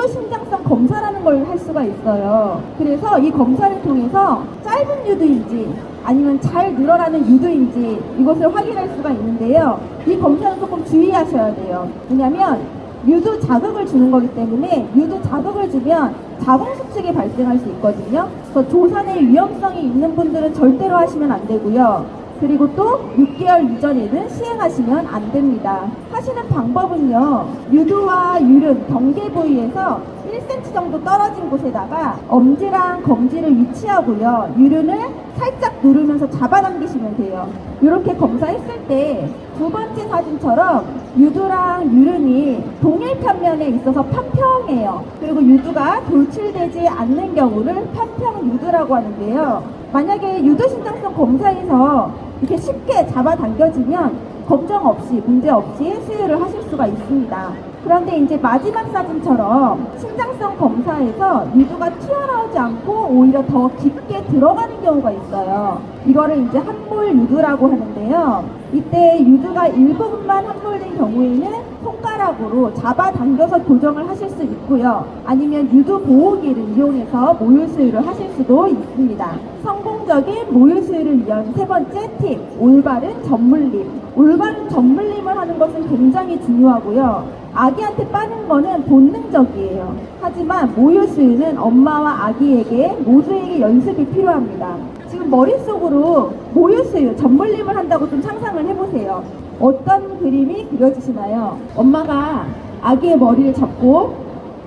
유두 신장성 검사라는 걸 할 수가 있어요. 그래서 이 검사를 통해서 짧은 유두인지 아니면 잘 늘어나는 유두인지 이것을 확인할 수가 있는데요. 이 검사는 조금 주의하셔야 돼요. 왜냐하면 유두 자극을 주는 거기 때문에 유두 자극을 주면 자궁수축이 발생할 수 있거든요. 그래서 조산의 위험성이 있는 분들은 절대로 하시면 안 되고요. 그리고 또 6개월 이전에는 시행하시면 안 됩니다. 하시는 방법은요. 유두와 유륜, 경계 부위에서 1cm 정도 떨어진 곳에다가 엄지랑 검지를 위치하고요. 유륜을 살짝 누르면서 잡아당기시면 돼요. 이렇게 검사했을 때 두 번째 사진처럼 유두랑 유륜이 동일 편면에 있어서 편평해요. 그리고 유두가 돌출되지 않는 경우를 편평 유두라고 하는데요. 만약에 유두 신장성 검사에서 이렇게 쉽게 잡아당겨지면 걱정 없이 문제 없이 수유를 하실 수가 있습니다. 그런데 이제 마지막 사진처럼 신장성 검사에서 유두가 튀어나오지 않고 오히려 더 깊게 들어가는 경우가 있어요. 이거를 이제 함몰 유두라고 하는데요. 이때 유두가 일부분만 함몰된 경우에는 손가락으로 잡아당겨서 교정을 하실 수 있고요. 아니면 유두 보호기를 이용해서 모유 수유를 하실 수도 있습니다. 성공적인 모유 수유를 위한 세 번째 팁, 올바른 젖물림. 올바른 젖물림을 하는 것은 굉장히 중요하고요. 아기한테 빠는 거는 본능적이에요. 하지만 모유 수유는 엄마와 아기에게 모두에게 연습이 필요합니다. 지금 머릿속으로 모유 수유, 젖물림을 한다고 좀 상상을 해보세요. 어떤 그림이 그려지시나요? 엄마가 아기의 머리를 잡고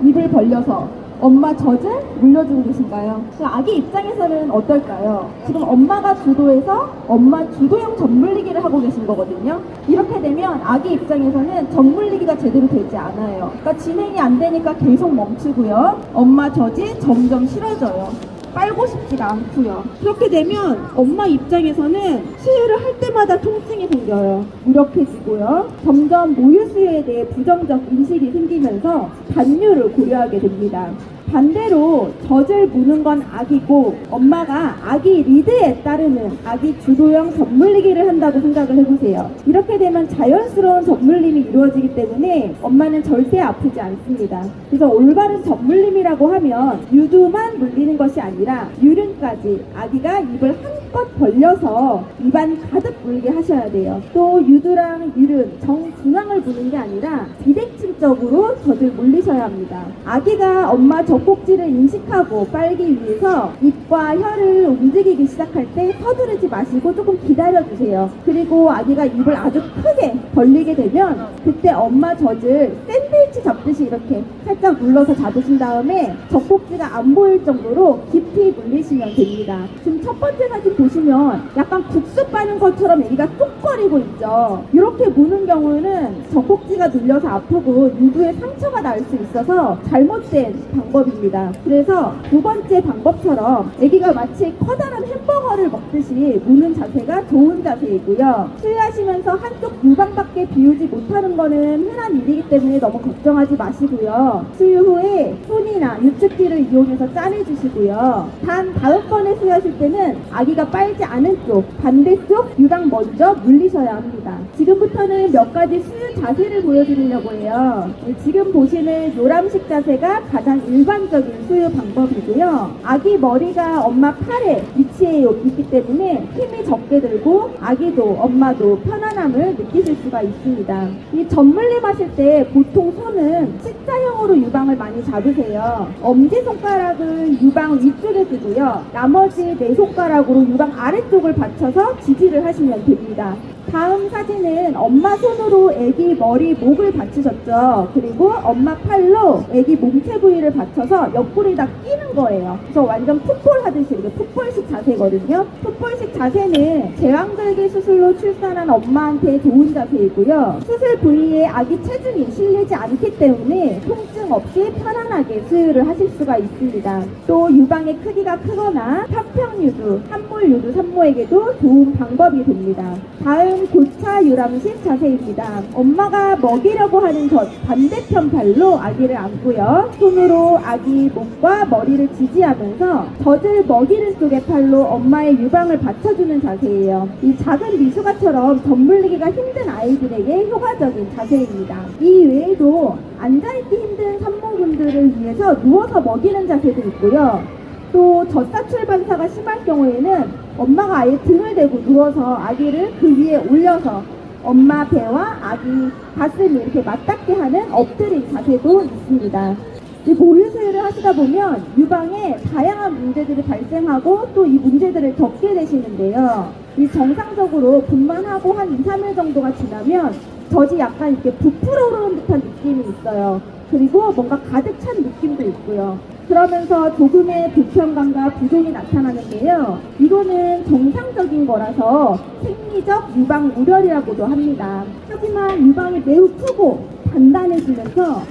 입을 벌려서 엄마 젖을 물려주고 계신가요? 아기 입장에서는 어떨까요? 지금 엄마가 주도해서 엄마 주도형 젖물리기를 하고 계신 거거든요. 이렇게 되면 아기 입장에서는 젖물리기가 제대로 되지 않아요. 그러니까 진행이 안 되니까 계속 멈추고요. 엄마 젖이 점점 싫어져요. 빨고 싶지가 않고요. 그렇게 되면 엄마 입장에서는 수유를 할 때마다 통증이 생겨요. 무력해지고요. 점점 모유 수유에 대해 부정적 인식이 생기면서 단유를 고려하게 됩니다. 반대로 젖을 무는 건 아기고 엄마가 아기 리드에 따르는 아기 주도형 젖물리기를 한다고 생각을 해보세요. 이렇게 되면 자연스러운 젖물림이 이루어지기 때문에 엄마는 절대 아프지 않습니다. 그래서 올바른 젖물림이라고 하면 유두만 물리는 것이 아니라 유륜까지 아기가 입을 한껏 벌려서 입안 가득 물게 하셔야 돼요. 또 유두랑 유륜 정중앙을 부는 게 아니라 비대칭적으로 젖을 물리셔야 합니다. 아기가 엄마 젖꼭지를 인식하고 빨기 위해서 입과 혀를 움직이기 시작할 때 서두르지 마시고 조금 기다려주세요. 그리고 아기가 입을 아주 크게 벌리게 되면 그때 엄마 젖을 샌드위치 잡듯이 이렇게 살짝 눌러서 잡으신 다음에 젖꼭지가 안 보일 정도로 깊이 물리시면 됩니다. 지금 첫 번째 사진 보시면 약간 국수 빠는 것처럼 아기가 뚝거리고 있죠. 이렇게 무는 경우는 젖꼭지가 눌려서 아프고 유두에 상처가 날 수 있어서 잘못된 방법입니다. 그래서 두 번째 방법처럼 아기가 마치 커다란 햄버거를 먹듯이 무는 자세가 좋은 자세이고요. 수유하시면서 한쪽 유방밖에 비우지 못하는 거는 흔한 일이기 때문에 너무 걱정하지 마시고요. 수유 후에 손이나 유축기를 이용해서 짜내주시고요. 단 다음번에 수유하실 때는 아기가 빨지 않은 쪽, 반대쪽 유방 먼저 물리셔야 합니다. 지금부터는 몇 가지 수유 자세를 보여드리려고 해요. 지금 보시는 요람식 자세가 가장 일반적인 수유 방법이고요. 아기 머리가 엄마 팔에 위치해 있기 때문에 힘이 적게 들고 아기도 엄마도 편안함을 느끼실 수가 있습니다. 이 젖물림 하실 때 보통 손은 C자형으로 유방을 많이 잡으세요. 엄지손가락은 유방 위쪽에 두고요. 나머지 네 손가락으로 유방 아래쪽을 받쳐서 지지를 하시면 됩니다. 다음 사진은 엄마 손으로 아기 머리, 목을 받치셨죠. 그리고 엄마 팔로 아기 몸체 부위를 받쳐서 옆구리에다 끼는 거예요. 그래서 완전 풋볼 하듯이 이렇게 풋볼식 자세거든요. 풋볼식 자세는 제왕절개 수술로 출산한 엄마한테 좋은 자세이고요. 수술 부위에 아기 체중이 실리지 않기 때문에 통증 없이 편안하게 수유를 하실 수가 있습니다. 또 유방의 크기가 크거나 편평유두, 함몰유두 산모에게도 좋은 방법이 됩니다. 다음 고차 유람식 자세입니다. 엄마가 먹이려고 하는 젖 반대편 발로 아기를 안고요. 손으로 아기 목과 머리를 지지하면서 젖을 먹이는 쪽의 팔로 엄마의 유방을 받쳐주는 자세예요. 이 작은 미숙아처럼 젖 물리기가 힘든 아이들에게 효과적인 자세입니다. 이 외에도 앉아있기 힘든 산모분들 문제들을 위해서 누워서 먹이는 자세도 있고요. 또 젖사출 반사가 심할 경우에는 엄마가 아예 등을 대고 누워서 아기를 그 위에 올려서 엄마 배와 아기 가슴이 이렇게 맞닿게 하는 엎드린 자세도 있습니다. 이 모유 수유를 하시다 보면 유방에 다양한 문제들이 발생하고 또 이 문제들을 겪게 되시는데요. 이 정상적으로 분만하고 한 2, 3일 정도가 지나면 젖이 약간 이렇게 부풀어 오르는 듯한 느낌이 있어요. 그리고 뭔가 가득 찬 느낌도 있고요. 그러면서 조금의 불편감과 부종이 나타나는데요. 이거는 정상적인 거라서 생리적 유방 우려라고도 합니다. 하지만 유방이 매우 크고 단단해지면서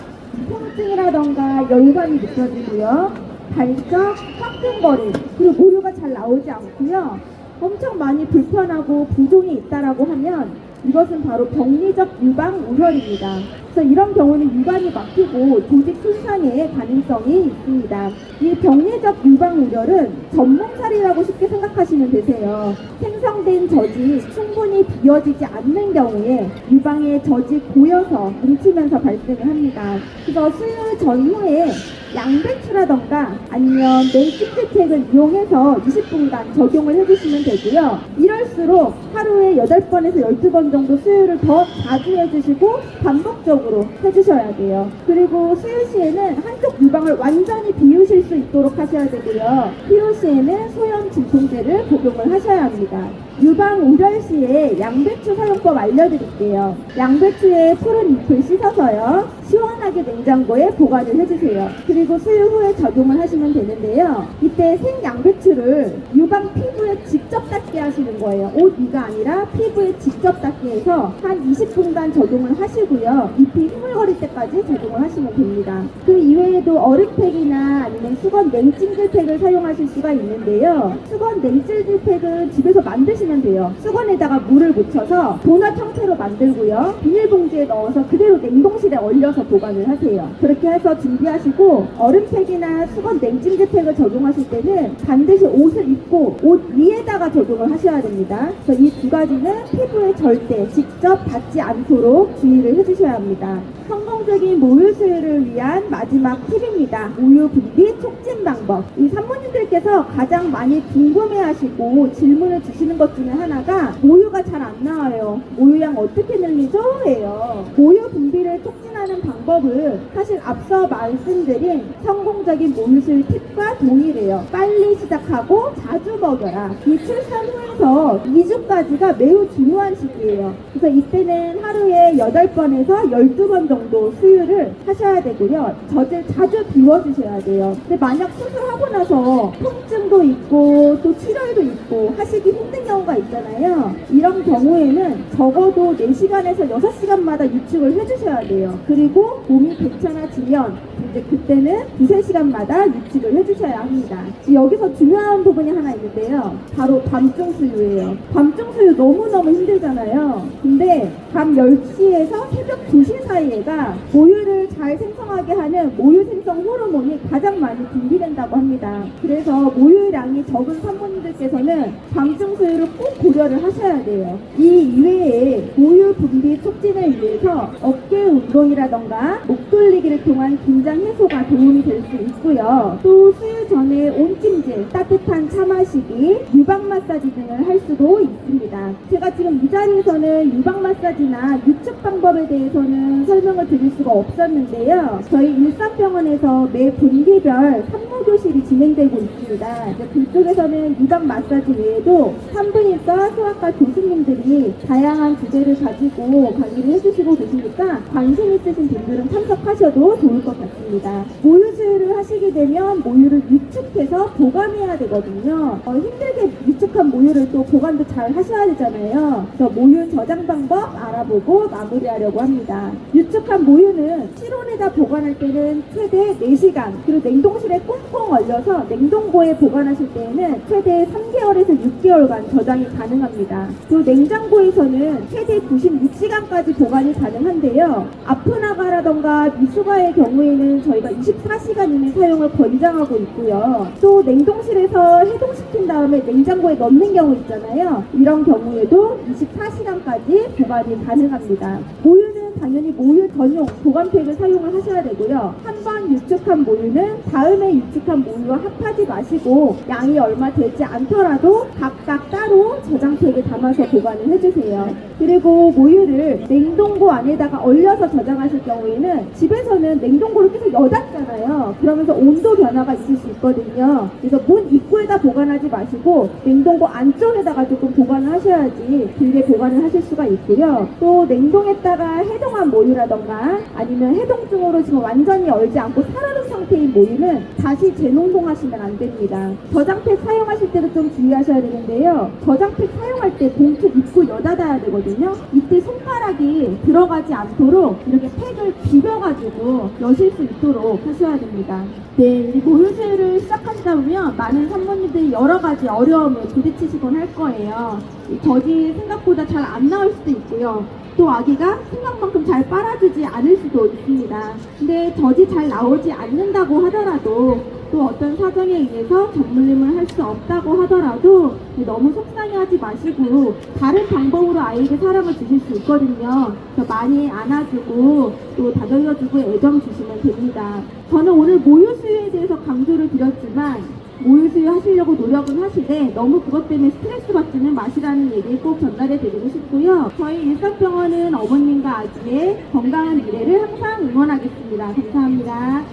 통증이라던가 열감이 느껴지고요. 발적, 화끈거림, 그리고 모유가 잘 나오지 않고요. 엄청 많이 불편하고 부종이 있다라고 하면 이것은 바로 병리적 유방 우혈입니다. 그래서 이런 경우는 유관이 막히고 조직 손상의 가능성이 있습니다. 이 병리적 유방 우혈은 전몽살이라고 쉽게 생각하시면 되세요. 생성된 젖이 충분히 비워지지 않는 경우에 유방의 젖이 고여서 뭉치면서 발생을 합니다. 그래서 수유 전후에 양배추라던가 아니면 냉찜질팩을 이용해서 20분간 적용을 해주시면 되고요. 이럴수록 하루에 8번에서 12번 정도 수유를 더 자주 해주시고 반복적으로 해주셔야 돼요. 그리고 수유 시에는 한쪽 유방을 완전히 비우실 수 있도록 하셔야 되고요. 필요 시에는 소염 진통제를 복용을 하셔야 합니다. 유방 우려 시에 양배추 사용법 알려드릴게요. 양배추의 푸른 잎을 씻어서요. 시원하게 냉장고에 보관을 해주세요. 그리고 수유 후에 적용을 하시면 되는데요. 이때 생양배추를 유방 피부에 직접 닿게 하시는 거예요. 옷 위가 아니라 피부에 직접 닿게 해서 한 20분간 적용을 하시고요. 잎이 흐물거릴 때까지 적용을 하시면 됩니다. 그 이외에도 얼음팩이나 아니면 수건 냉찜질팩을 사용하실 수가 있는데요. 수건 냉찜질팩은 집에서 만드시면 돼요. 수건에다가 물을 묻혀서 도넛 형태로 만들고요. 비닐봉지에 넣어서 그대로 냉동실에 얼려서 보관을 하세요. 그렇게 해서 준비하시고 얼음팩이나 수건 냉찜질팩을 적용하실 때는 반드시 옷을 입고 옷 위에다가 적용을 하셔야 됩니다. 그래서 이 두 가지는 피부에 절대 직접 닿지 않도록 주의를 해주셔야 합니다. 성공적인 모유 수유를 위한 마지막 팁입니다. 모유 분비 촉진 방법. 이 산모님들께서 가장 많이 궁금해하시고 질문을 주시는 것 중에 하나가 모유가 잘 안 나와요. 모유양 어떻게 늘리죠? 예요. 모유 분비를 촉진하는 방법은 사실 앞서 말씀드린 성공적인 모유 수유 팁과 동일해요. 빨리 시작하고 자주 먹여라. 이 출산 후에서 2주까지가 매우 중요한 시기예요. 그래서 이때는 하루에 8번에서 12번 정도 수유를 하셔야 되고요. 젖을 자주 비워주셔야 돼요. 근데 만약 수술하고 나서 통증도 있고 또 출혈도 있고 하시기 힘든 경우가 있잖아요. 이런 경우에는 적어도 4시간에서 6시간마다 유축을 해주셔야 돼요. 그리고 몸이 괜찮아지면 이제 그때는 2-3시간마다 유축을 해주셔야 합니다. 여기서 중요한 부분이 하나 있는데요. 바로 밤중 수유예요. 밤중 수유 너무너무 힘들잖아요. 근데 밤 10시에서 새벽 2시 사이에가 모유를 잘 생성하게 하는 모유 생성 호르몬이 가장 많이 분비된다고 합니다. 그래서 모유량이 적은 산모님들께서는 밤중 수유를 꼭 고려를 하셔야 돼요. 이 이외에 모유 분비 촉진을 위해서 어깨 운동이라던가 목 돌리기를 통한 긴장 해소가 도움이 될 수 있고요. 또 수유 전에 온찜질, 따뜻한 차 마시기, 유방 마사지 등을 할 수도 있습니다. 제가 지금 이 자리에서는 유방 마사지나 유축 방법에 대해서는 설명을 드릴 수가 없었는데요. 저희 일산병원에서 매 분기별 산모교실이 진행되고 있습니다. 그쪽에서는 유방 마사지 외에도 산부인과 소아과 교수님들이 다양한 주제를 가지고 강의를 해주시고 계시니까 관심 있으신 분들은 참석하셔도 좋을 것 같습니다. 모유 수유를 하시게 되면 모유를 유축해서 보관해야 되거든요. 힘들게 유축한 모유를 또 보관도 잘 하셔야 되잖아요. 그래서 모유 저장 방법 알아보고 마무리하려고 합니다. 유축한 모유는 실온에다 보관할 때는 최대 4시간, 그리고 냉동실에 꽁꽁 얼려서 냉동고에 보관하실 때에는 최대 3개월에서 6개월간 저장이 가능합니다. 또 냉장고에서는 최대 96시간까지 보관이 가능한데요. 아프나가라던가 미숙아의 경우에는 저희가 24시간 이내 사용을 권장하고 있고요. 또 냉동실에서 해동시킨 다음에 냉장고에 넣는 경우 있잖아요. 이런 경우에도 24시간까지 보관이 가능합니다. 모유는 당연히 모유 전용 보관팩을 사용을 하셔야 되고요. 한 번 유축한 모유는 다음에 유축한 모유와 합하지 마시고 양이 얼마 되지 않더라도 각각 따로 저장팩에 담아서 보관을 해주세요. 그리고 모유를 냉동고 안에다가 얼려서 저장하실 경우에는 집에서는 냉동고를 계속 여닫잖아요. 그러면서 온도 변화가 있을 수 있거든요. 그래서 문 입구에다 보관하지 마시고 냉동고 안쪽에다가 조금 보관을 하셔야지 길게 보관을 하실 수가 있고요. 또 냉동했다가 해동한 모유라던가 아니면 해동증으로 지금 완전히 얼지 않고 살아있는 상태인 모유는 다시 재농동하시면 안 됩니다. 저장팩 사용하실 때도 좀 주의하셔야 되는데요. 저장팩 사용할 때 봉투 입구 여닫아야 되거든요. 이때 손가락이 들어가지 않도록 이렇게 팩을 비벼가지고 여실 수 있도록 하셔야 됩니다. 네, 이 모유 수유를 시작하시다 보면 많은 산모님들이 여러 가지 어려움을 부딪히시곤 할 거예요. 이 젖이 생각보다 잘 안 나올 수도 있고요. 또 아기가 생각만큼 잘 빨아주지 않을 수도 있습니다. 근데 젖이 잘 나오지 않는다고 하더라도 또 어떤 사정에 의해서 젖물림을 할 수 없다고 하더라도 너무 속상해하지 마시고 다른 방법으로 아이에게 사랑을 주실 수 있거든요. 그래서 많이 안아주고 또 다독여주고 애정 주시면 됩니다. 저는 오늘 모유 수유에 대해서 강조를 드렸지만 모유 수유 하시려고 노력은 하시되 너무 그것 때문에 스트레스 받지는 마시라는 얘기 꼭 전달해 드리고 싶고요. 저희 일산병원은 어머님과 아기의 건강한 미래를 항상 응원하겠습니다. 감사합니다.